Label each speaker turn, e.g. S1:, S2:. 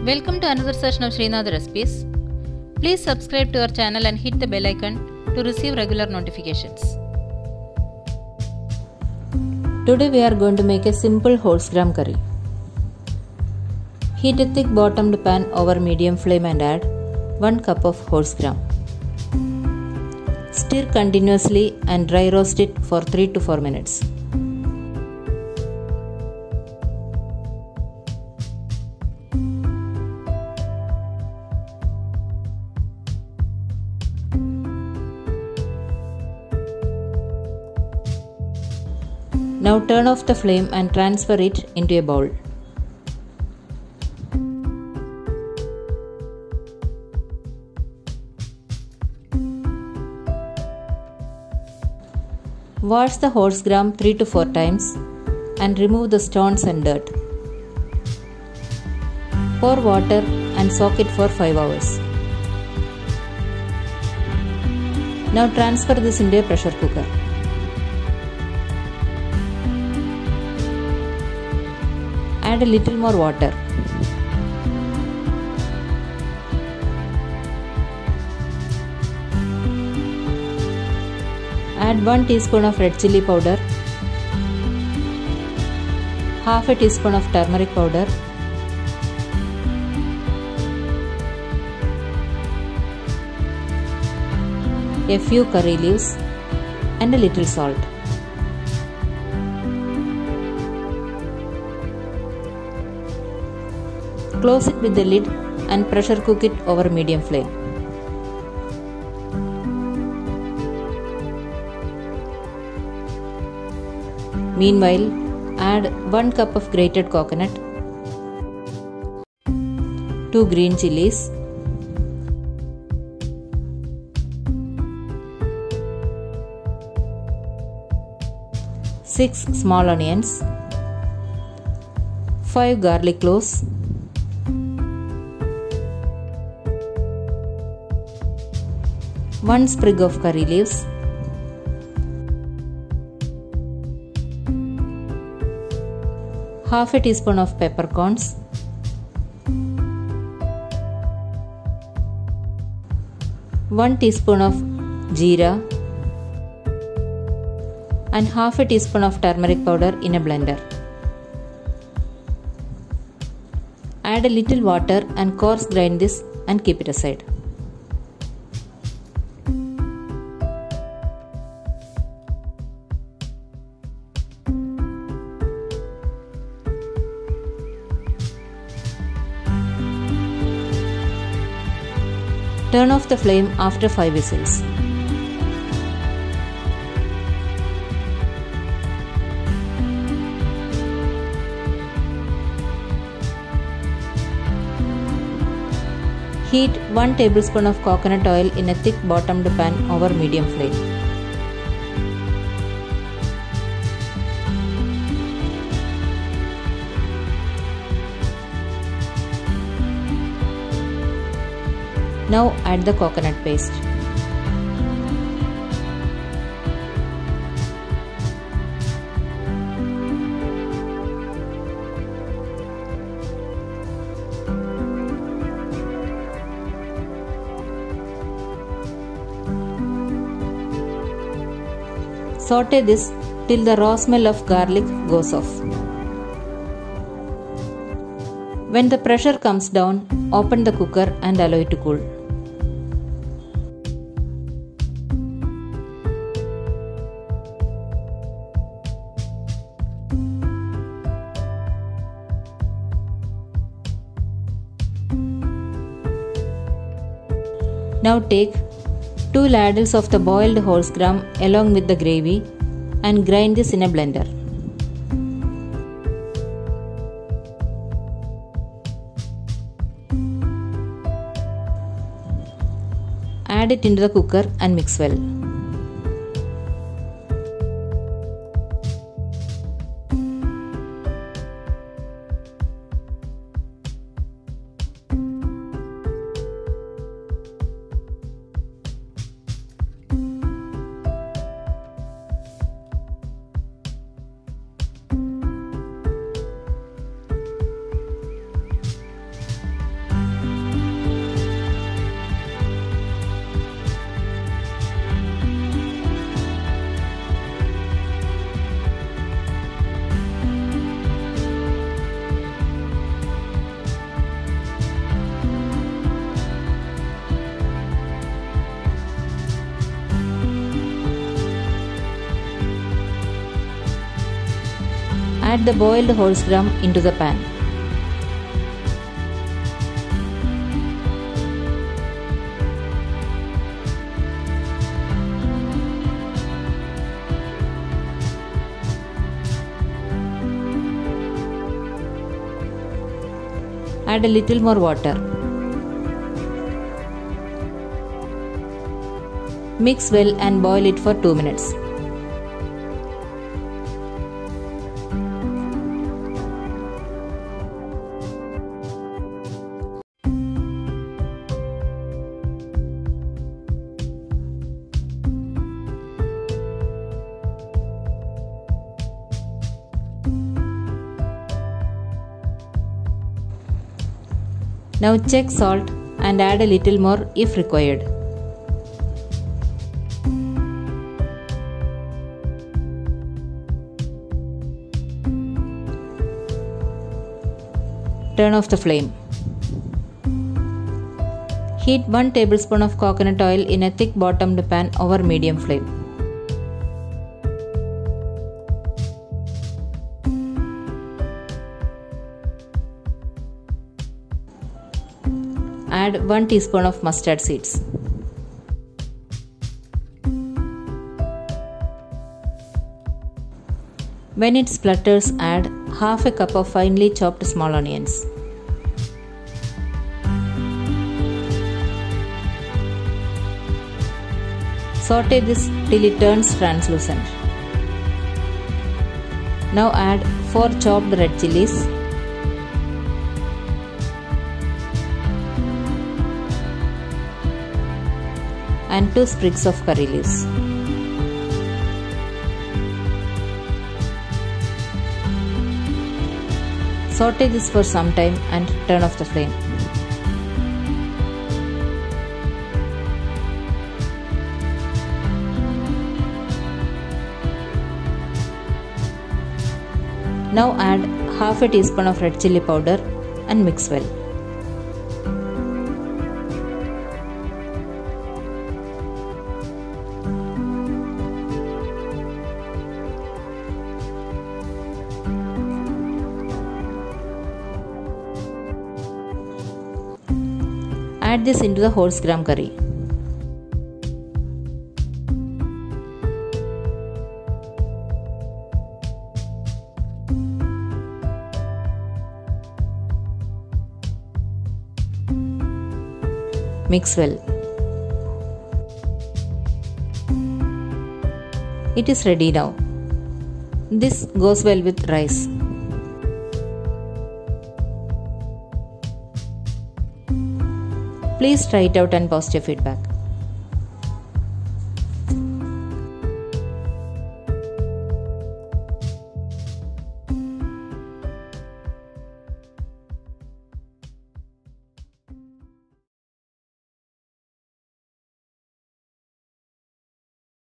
S1: Welcome to another session of Sreenath recipes. Please subscribe to our channel and hit the bell icon to receive regular notifications.
S2: Today we are going to make a simple horse gram curry. Heat a thick bottomed pan over medium flame and add 1 cup of horse gram. Stir continuously and dry roast it for 3 to 4 minutes. Now turn off the flame and transfer it into a bowl. Wash the horse gram 3 to 4 times and remove the stones and dirt. Pour water and soak it for 5 hours. Now transfer this into a pressure cooker. Add a little more water. Add 1 teaspoon of red chilli powder, half a teaspoon of turmeric powder, a few curry leaves and a little salt. Close it with the lid and pressure cook it over medium flame. Meanwhile, add 1 cup of grated coconut, 2 green chillies, 6 small onions, 5 garlic cloves, 1 sprig of curry leaves, half a teaspoon of peppercorns, 1 teaspoon of jeera and half a teaspoon of turmeric powder in a blender. Add a little water and coarse grind this and keep it aside. Turn off the flame after 5 whistles. Heat 1 tablespoon of coconut oil in a thick bottomed pan over medium flame. Now add the coconut paste. Saute this till the raw smell of garlic goes off. When the pressure comes down, open the cooker and allow it to cool. Now take 2 ladles of the boiled horse gram along with the gravy and grind this in a blender. Add it into the cooker and mix well. Add the boiled horse gram into the pan. Add a little more water. Mix well and boil it for 2 minutes. Now check salt and add a little more if required. Turn off the flame. Heat 1 tablespoon of coconut oil in a thick bottomed pan over medium flame. Add 1 teaspoon of mustard seeds. When it splutters, add half a cup of finely chopped small onions. Saute this till it turns translucent. Now add 4 chopped red chillies, and 2 sprigs of curry leaves. Saute this for some time and turn off the flame. Now add half a teaspoon of red chilli powder and mix well. Add this into the horse gram curry. Mix well. It is ready now. This goes well with rice. Please try it out and post your feedback.